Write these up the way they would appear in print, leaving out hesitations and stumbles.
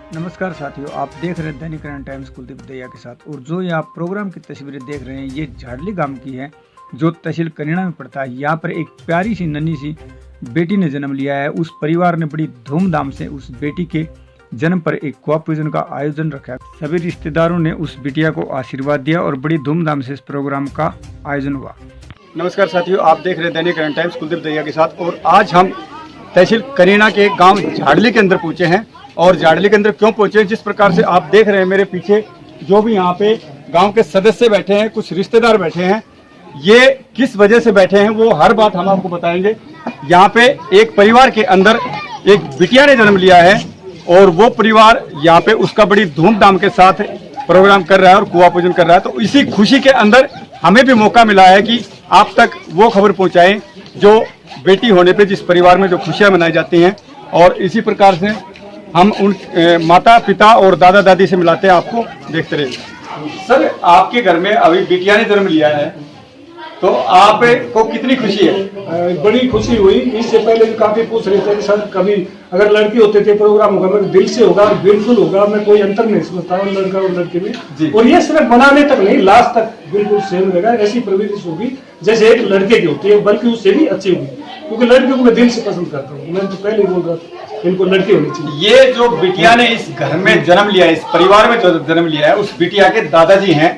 नमस्कार साथियों, आप देख रहे हैं दैनिक करंट टाइम्स कुलदीप दैया के साथ। और जो ये आप प्रोग्राम की तस्वीरें देख रहे हैं ये झाड़ली गांव की है जो तहसील करीना में पड़ता है। यहाँ पर एक प्यारी सी नन्ही सी बेटी ने जन्म लिया है। उस परिवार ने बड़ी धूमधाम से उस बेटी के जन्म पर एक कुआ पूजन का आयोजन रखा। सभी रिश्तेदारों ने उस बिटिया को आशीर्वाद दिया और बड़ी धूमधाम से इस प्रोग्राम का आयोजन हुआ। नमस्कार साथियों, आप देख रहे हैं दैनिक करंट टाइम्स कुलदीप दैया के साथ। और आज हम तहसील करीना के गाँव झाड़ली के अंदर पहुँचे हैं। और झाड़ली के अंदर क्यों पहुंचे, जिस प्रकार से आप देख रहे हैं मेरे पीछे जो भी यहाँ पे गांव के सदस्य बैठे हैं, कुछ रिश्तेदार बैठे हैं, ये किस वजह से बैठे हैं वो हर बात हम आपको बताएंगे। यहाँ पे एक परिवार के अंदर एक बिटिया ने जन्म लिया है और वो परिवार यहाँ पे उसका बड़ी धूमधाम के साथ प्रोग्राम कर रहा है और कुआं पूजन कर रहा है। तो इसी खुशी के अंदर हमें भी मौका मिला है कि आप तक वो खबर पहुँचाएं जो बेटी होने पर जिस परिवार में जो खुशियाँ मनाई जाती हैं। और इसी प्रकार से हम उन माता पिता और दादा दादी से मिलाते हैं, आपको देखते रहिए। सर, आपके घर में अभी बिटिया ने जन्म लिया है, तो आपको कितनी खुशी है? बड़ी खुशी हुई। इससे पहले भी काफी पूछ रहे थे कि सर कभी अगर लड़की होते थे प्रोग्राम होगा मेरे दिल से होगा, बिल्कुल होगा, मैं कोई अंतर नहीं समझता हूँ लड़का और लड़के में। और ये सिर्फ बनाने तक नहीं, लास्ट तक बिल्कुल सेम रहेगा। ऐसी प्रवृत्ति होगी जैसे एक लड़के की होती है, बल्कि उससे भी अच्छी होगी, क्योंकि लड़कियों को मैं दिल से पसंद करता हूँ। मैं तो पहले ही बोल रहा था इनको लड़की होनी चाहिए। ये जो बिटिया ने इस घर में जन्म लिया है, इस परिवार में जो जन्म लिया है, उस बिटिया के दादाजी हैं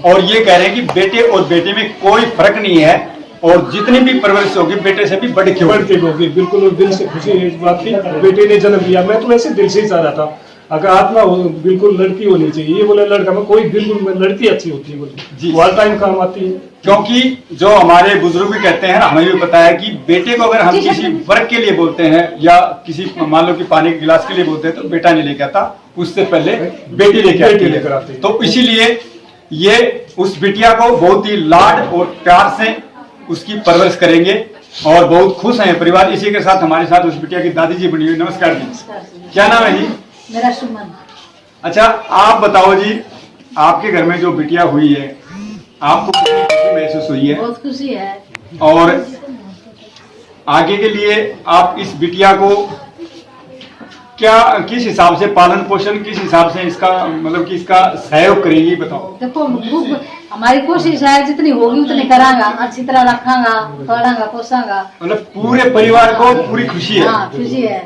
और ये कह रहे हैं कि बेटे और बेटी में कोई फर्क नहीं है और जितनी भी परवरिश होगी बेटे से भी बढ़ के होगी। बिल्कुल, और दिल से खुशी है इस बात की, बेटे ने जन्म लिया। मैं तो वैसे दिल से ही चाह रहा था अगर आत्मा हो बिल्कुल लड़की होनी चाहिए। ये बोले लड़का में कोई, बिल्कुल लड़की अच्छी होती है, बोले वो टाइम काम आती है। क्योंकि जो हमारे बुजुर्ग भी कहते हैं, हमें भी पता है कि बेटे को अगर हम किसी वर्क के लिए बोलते हैं या किसी मान लो कि पानी के गिलास के लिए बोलते हैं तो बेटा नहीं लेके आता, उससे पहले बेटी लेकर आती है। तो इसीलिए ये उस बिटिया को बहुत ही लाड और प्यार से उसकी परवरिश करेंगे और बहुत खुश हैं परिवार। इसी के साथ हमारे साथ उस बिटिया की दादी जी बनी हुई। नमस्कार जी, क्या नाम है जी? मेरा सुमन। अच्छा, आप बताओ जी, आपके घर में जो बिटिया हुई है आपको कितनी खुशी महसूस हुई है? बहुत खुशी है। और आगे के लिए आप इस बिटिया को क्या, किस हिसाब से पालन पोषण, किस हिसाब से इसका मतलब कि इसका सहयोग करेंगी, बताओ। देखो, हमारी कोशिश है जितनी होगी उतनी करांगा, अच्छी तरह रखांगा, पढ़ांगा, पोसांगा। मतलब पूरे परिवार को पूरी खुशी है। हाँ, खुशी है।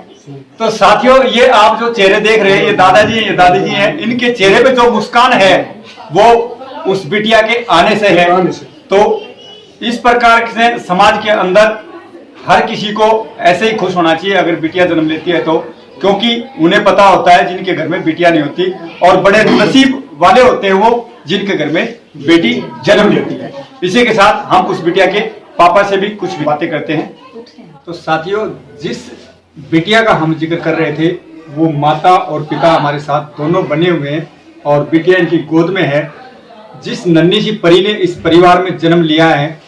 तो साथियों, ये आप जो चेहरे देख रहे हैं, ये दादाजी हैं, ये दादी जी हैं, इनके चेहरे पे जो मुस्कान है वो उस बिटिया के आने से है। तो इस प्रकार से समाज के अंदर हर किसी को ऐसे ही खुश होना चाहिए अगर बिटिया जन्म लेती है तो, क्योंकि उन्हें पता होता है जिनके घर में बिटिया नहीं होती और बड़े नसीब वाले होते हैं वो जिनके घर में बेटी जन्म लेती है। इसी के साथ हम उस बिटिया के पापा से भी कुछ बातें करते हैं। तो साथियों, जिस बिटिया का हम जिक्र कर रहे थे वो माता और पिता हमारे साथ दोनों बने हुए हैं और बिटिया इनकी गोद में है। जिस नन्ही सी परी ने इस परिवार में जन्म लिया है,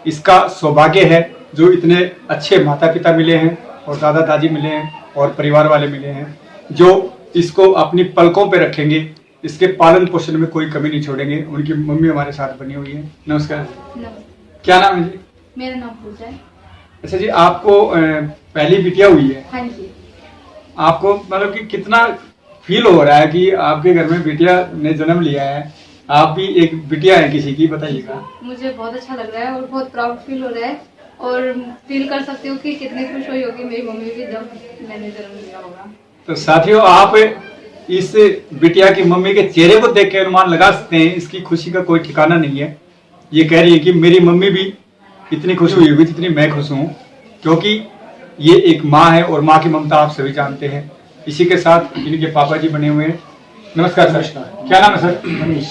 इसका सौभाग्य है जो इतने अच्छे माता पिता मिले हैं और दादा दादी मिले हैं और परिवार वाले मिले हैं जो इसको अपनी पलकों पे रखेंगे, इसके पालन पोषण में कोई कमी नहीं छोड़ेंगे। उनकी मम्मी हमारे साथ बनी हुई है। नमस्कार। क्या नाम है जी? मेरा नाम पूजा है। अच्छा जी, आपको पहली बिटिया हुई है? हाँ जी। आपको मतलब कि कितना फील हो रहा है कि आपके घर में बिटिया ने जन्म लिया है? आप भी एक बिटिया है किसी की, बताइएगा। मुझे बहुत अच्छा लग रहा है और बहुत प्राउड फील हो रहा है और फील कर सकती हूँ कि कितनी खुश हुई होगी मेरी मम्मी भी जब मैंने जन्म लिया होगा। तो साथियों, आप इस बिटिया की मम्मी के चेहरे को देख के अनुमान लगा सकते हैं इसकी खुशी का कोई ठिकाना नहीं है। ये कह रही है कि मेरी मम्मी भी इतनी खुश हुई होगी जितनी मैं खुश हूँ, क्योंकि ये एक माँ है और माँ की ममता आप सभी जानते हैं। इसी के साथ इनके पापा जी बने हुए हैं। नमस्कार सर, क्या नाम है सर? मनीष।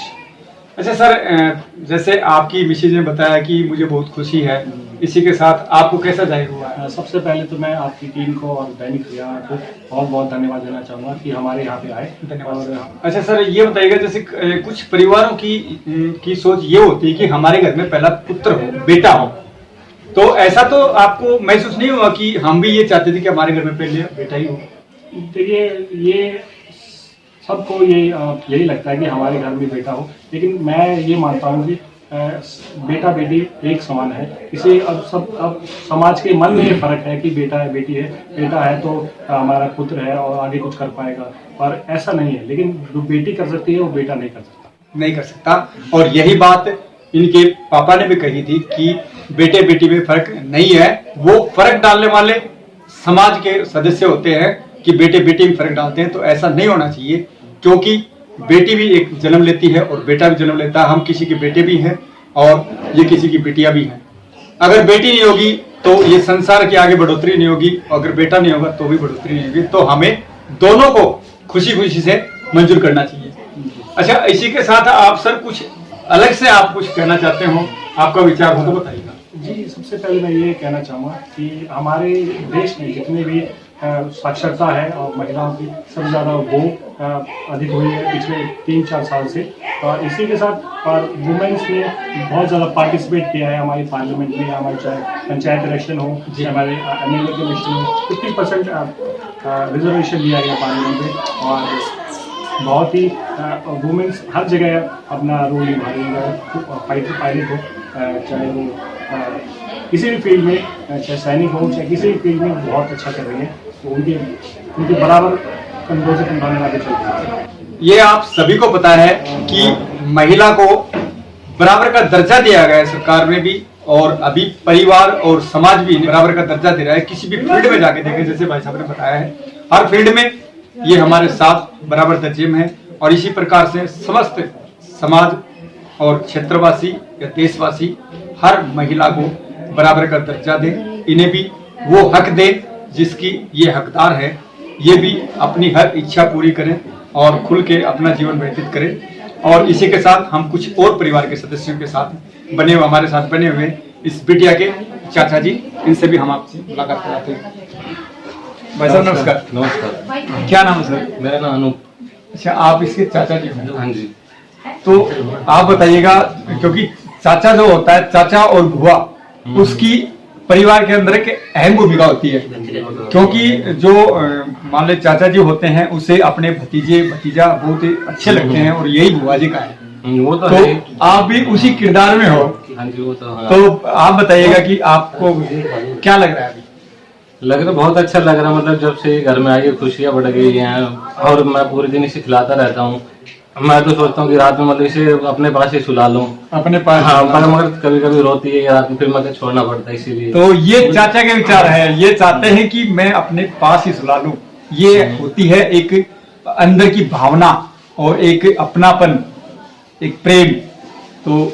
अच्छा सर, जैसे आपकी मिसेज ने बताया कि मुझे बहुत खुशी है, इसी के साथ आपको कैसा जाहिर हुआ है? सबसे पहले तो मैं आपकी टीम को और दैनिक हरियाणा को बहुत बहुत धन्यवाद देना चाहूँगा कि हमारे यहाँ पे आए। धन्यवाद। अच्छा सर, ये बताइएगा, जैसे कुछ परिवारों की सोच ये होती है कि हमारे घर में पहला पुत्र हो, बेटा हो, तो ऐसा तो आपको महसूस नहीं हुआ कि हम भी ये चाहते थे कि हमारे घर में पहले बेटा ही हो? देखिए, ये सबको यही लगता है कि हमारे घर में बेटा हो, लेकिन मैं ये मानता हूँ कि बेटा बेटी एक समान है। इसे अब समाज के मन में ये फर्क है कि बेटा है बेटी है, बेटा है तो हमारा पुत्र है और आगे कुछ कर पाएगा, और ऐसा नहीं है। लेकिन जो बेटी कर सकती है वो बेटा नहीं कर सकता। और यही बात इनके पापा ने भी कही थी कि बेटे बेटी में फर्क नहीं है। वो फर्क डालने वाले समाज के सदस्य होते हैं कि बेटे बेटी में फर्क डालते हैं, तो ऐसा नहीं होना चाहिए, क्योंकि बेटी भी एक जन्म लेती है और बेटा भी जन्म लेता है। हम किसी के बेटे भी हैं और ये किसी की बेटियां भी हैं। अगर बेटी नहीं होगी तो ये संसार की आगे बढ़ोतरी नहीं होगी, अगर बेटा नहीं होगा तो भी बढ़ोतरी नहीं होगी। तो हमें दोनों को खुशी खुशी से मंजूर करना चाहिए। अच्छा, इसी के साथ आप सर कुछ अलग से आप कुछ कहना चाहते हो, आपका विचार हो तो बताइएगा। जी, सबसे पहले मैं ये कहना चाहूँगा कि हमारे देश में जितने भी साक्षरता है और महिलाओं की सबसे ज़्यादा वो अधिक हुई है पिछले 3-4 साल से। और इसी के साथ और वुमेन्स ने बहुत ज़्यादा पार्टिसिपेट किया है हमारी पार्लियामेंट में, हमारे चाहे पंचायत इलेक्शन हो, हमारे MLA के इलेक्शन हो, 50% रिजर्वेशन दिया गया पार्लियामेंट में। और बहुत ही वुमेन्स हर जगह अपना रोल निभा रही है, पायलट हो, चाहे वो किसी भी फील्ड में, चाहे सैनिक हो, चाहे किसी भी फील्ड में बहुत अच्छा कर रही है। तो उनके बराबर कंधों से कंधा मिला के चल रही है। ये आप सभी को पता है कि महिला को बराबर का दर्जा दिया गया है सरकार में भी, और अभी परिवार और समाज भी बराबर का दर्जा दे रहा है। किसी भी फील्ड में जाके देखें, जैसे भाई साहब ने बताया है, हर फील्ड में ये हमारे साथ बराबर दर्जे में है। और इसी प्रकार से समस्त समाज और क्षेत्रवासी या देशवासी हर महिला को बराबर का दर्जा दे, इन्हें भी वो हक दे जिसकी ये हकदार है। ये भी अपनी हर इच्छा पूरी करें और खुल के अपना जीवन व्यतीत करें। और इसी के साथ हम कुछ और परिवार के सदस्यों के साथ हमारे साथ बने हुए इस बिटिया के चाचा जी, इनसे भी हम आपसे मुलाकात कराते हैं। भाई साहब नमस्कार। नमस्कार, क्या नाम है सर? मेरा नाम अनूप। अच्छा, आप इसके चाचा जी हैं? हाँ जी। तो आप बताइएगा, क्योंकि चाचा जो होता है, चाचा और बुआ, उसकी परिवार के अंदर एक अहम भूमिका होती है। क्योंकि जो मान ले चाचा जी होते हैं, उसे अपने भतीजा बहुत ही अच्छे लगते हैं, और यही बुआ जी का है। वो तो आप भी उसी किरदार में हो। हाँ जी, वो तो हाँ। तो आप बताइएगा कि आपको क्या लग रहा है अभी? लग रहा बहुत अच्छा लग रहा, मतलब जब से घर में आई खुशियाँ बढ़ गई हैं। और मैं पूरे दिन इसे खिलाता रहता हूँ। मैं तो सोचता हूँ कि रात में मतलब इसे अपने पास ही सुला लूं। अपने पास? हाँ, मगर कभी कभी रोती है रात में, फिर मुझे छोड़ना पड़ता है, इसीलिए। तो ये चाचा के विचार है, ये चाहते हैं कि मैं अपने पास ही सुला लूं। ये होती है एक अंदर की भावना और एक अपनापन, एक प्रेम। तो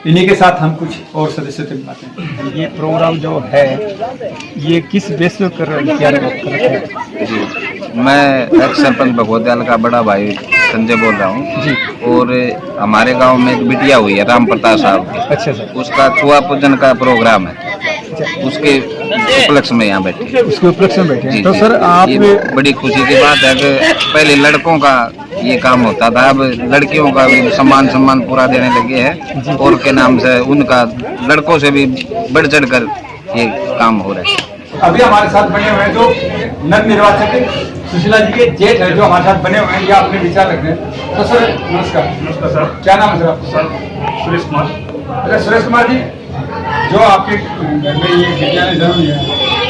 इन्हीं के साथ हम कुछ और सदस्य से मिलाते हैं। ये प्रोग्राम जो है ये किस बेस पे कर रहे हैं? जी, मैं एक्स सरपंच भगवत्याल का बड़ा भाई संजय बोल रहा हूँ जी। और हमारे गांव में एक बिटिया हुई है राम प्रताप साहब की। अच्छा सर। उसका छुआ पूजन का प्रोग्राम है, उसके उपलक्ष्य में यहाँ बैठे। उसके उपलक्ष्य में बैठे। तो जी, सर आप, ये बड़ी खुशी की बात है कि पहले लड़कों का ये काम होता था, अब लड़कियों का भी सम्मान पूरा देने लगे हैं। और के नाम से उनका लड़कों से भी बढ़ चढ़ कर ये काम हो रहा है। अभी हमारे साथ बने हुए हैं जो नव निर्वाचित सुशीला जी के जेठ है, जो हमारे साथ बने हुए हैं, या अपने विचार रखते हैं। तो सर नमस्कार। नमस्कार सर। क्या नाम है सर आपका? सर सुरेश कुमार। अच्छा सुरेश कुमार जी, जो आपके घर में ये विद्यालय जन्म लिया है,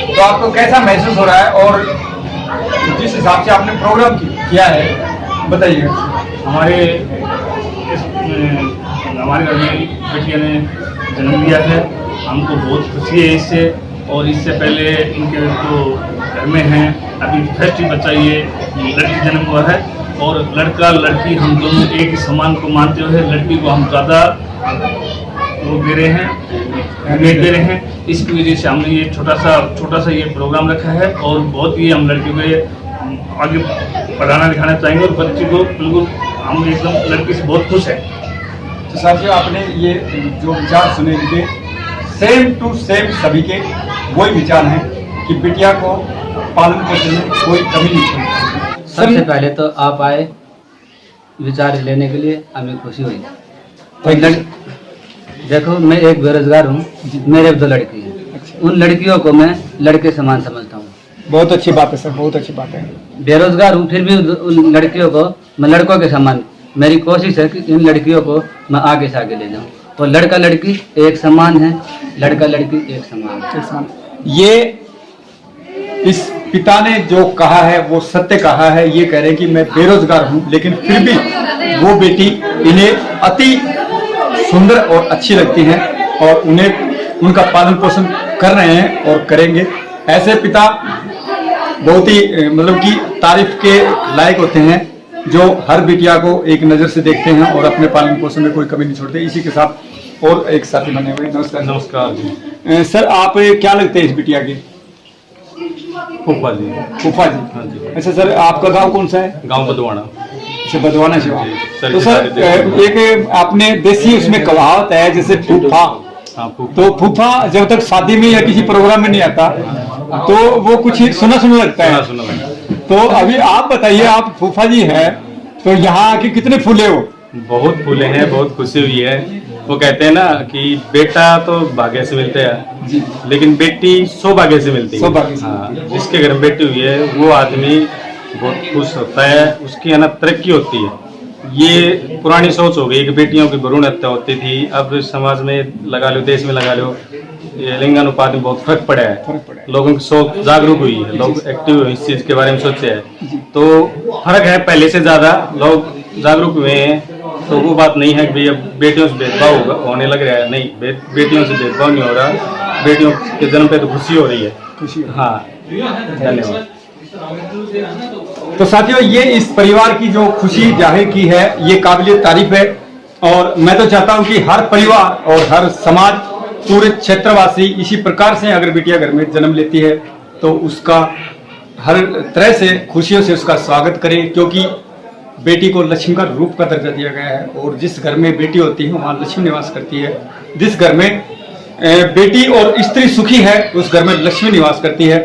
तो आपको कैसा महसूस हो रहा है, और जिस हिसाब से आपने प्रोग्राम किया है बताइएगा। हमारे घर में बेटिया ने जन्म लिया है, हमको बहुत खुशी है इससे। और इससे पहले इनके जो घर में हैं, अभी फर्स्ट बच्चा ये लड़की जन्म हुआ है। और लड़का लड़की हम दोनों एक ही समान को मानते हुए लड़की को हम ज़्यादा वो दे रहे हैं, अहमियत दे रहे हैं। इसकी वजह से हमने ये छोटा सा ये प्रोग्राम रखा है। और बहुत ही हम लड़कियों को आगे पढ़ाना लिखाना चाहेंगे, और बच्चे को बिल्कुल हम एकदम लड़की से बहुत खुश है। तो साथियों, आपने ये जो विचार सुने, इनके सेम टू सेम सभी के वही विचार हैं कि बिटिया को पालन पोषण में कोई कमी नहीं है। सबसे पहले तो आप आए विचार लेने के लिए, हमें खुशी हुई। देखो, मैं एक बेरोजगार हूँ, मेरे 2 लड़की हैं। उन लड़कियों को मैं लड़के समान समझता हूँ। बहुत अच्छी बात है सर, बहुत अच्छी बात है। बेरोजगार हूँ, फिर भी उन लड़कियों को मैं लड़कों के समान, मेरी कोशिश है कि इन लड़कियों को मैं आगे से आगे ले जाऊँ। और लड़का लड़की एक समान है, लड़का लड़की एक समान है। ये इस पिता ने जो कहा है वो सत्य कहा है। ये कह रहे हैं कि मैं बेरोजगार हूँ, लेकिन फिर भी वो बेटी इन्हें अति सुंदर और अच्छी लगती हैं और उन्हें उनका पालन पोषण कर रहे हैं और करेंगे। ऐसे पिता बहुत ही मतलब कि तारीफ के लायक होते हैं, जो हर बिटिया को एक नज़र से देखते हैं और अपने पालन पोषण में कोई कमी नहीं छोड़ते। इसी के साथ और एक साथी बने हुए। नमस्कार। नमस्कार जी। सर, आप क्या लगते हैं इस बिटिया के? फूफा जी। फूफा जी। हाँ जी। अच्छा सर, आपका गांव कौन सा है? गांव बदवाना। अच्छा, बदवाना से। सर, तो सर एक आपने देसी उसमें कहावत है जैसे फूफा, तो फूफा जब तक शादी में या किसी प्रोग्राम में नहीं आता तो वो कुछ सुना सुना लगता है। तो अभी आप बताइए, आप फूफा जी है तो यहाँ आके कितने फूले हो? बहुत फूले हैं, बहुत खुशी हुई है। वो कहते हैं ना कि बेटा तो भाग्य से मिलते हैं, लेकिन बेटी सौभाग्य से मिलती है। सौभाग्य से। हाँ, जिसके घर में बेटी हुई है वो आदमी बहुत खुश होता है, उसकी है ना तरक्की होती है। ये पुरानी सोच हो गई कि बेटियों की भ्रूण हत्या होती थी। अब समाज में लगा लो, देश में लगा लो, ये लिंगानुपात में बहुत फर्क पड़ा है। लोगों की सोच जागरूक हुई है, लोग एक्टिव हुए, इस चीज के बारे में सोचे हैं, तो फर्क है। पहले से ज्यादा लोग जागरूक हुए हैं। तो वो बात नहीं है कि भैया बेटियों से भेदभाव होने लग रहा है। नहीं, बेटियों से भेदभाव नहीं हो रहा। बेटियों के जन्म पे तो खुशी हो रही है। खुशी। हाँ, धन्यवाद। तो साथियों, ये इस परिवार की जो खुशी जाहिर की है ये काबिल तारीफ है। और मैं तो चाहता हूं कि हर परिवार और हर समाज, पूरे क्षेत्रवासी इसी प्रकार से अगर बिटिया घर में जन्म लेती है तो उसका हर तरह से खुशियों से उसका स्वागत करें, क्योंकि बेटी को लक्ष्मी का रूप का दर्जा दिया गया है। और जिस घर में बेटी होती है वहाँ लक्ष्मी निवास करती है। जिस घर में बेटी और स्त्री सुखी है उस घर में लक्ष्मी निवास करती है।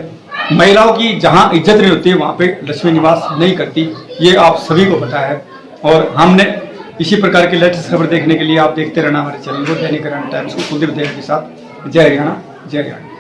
महिलाओं की जहाँ इज्जत नहीं होती है वहाँ पे लक्ष्मी निवास नहीं करती। ये आप सभी को पता है। और हमने इसी प्रकार की लेटेस्ट खबर देखने के लिए आप देखते रहना हमारे चैनल को, दैनिक हरियाणा टाइम्स को कुलदीप देव के साथ। जय हरियाणा, जय हरियाणा।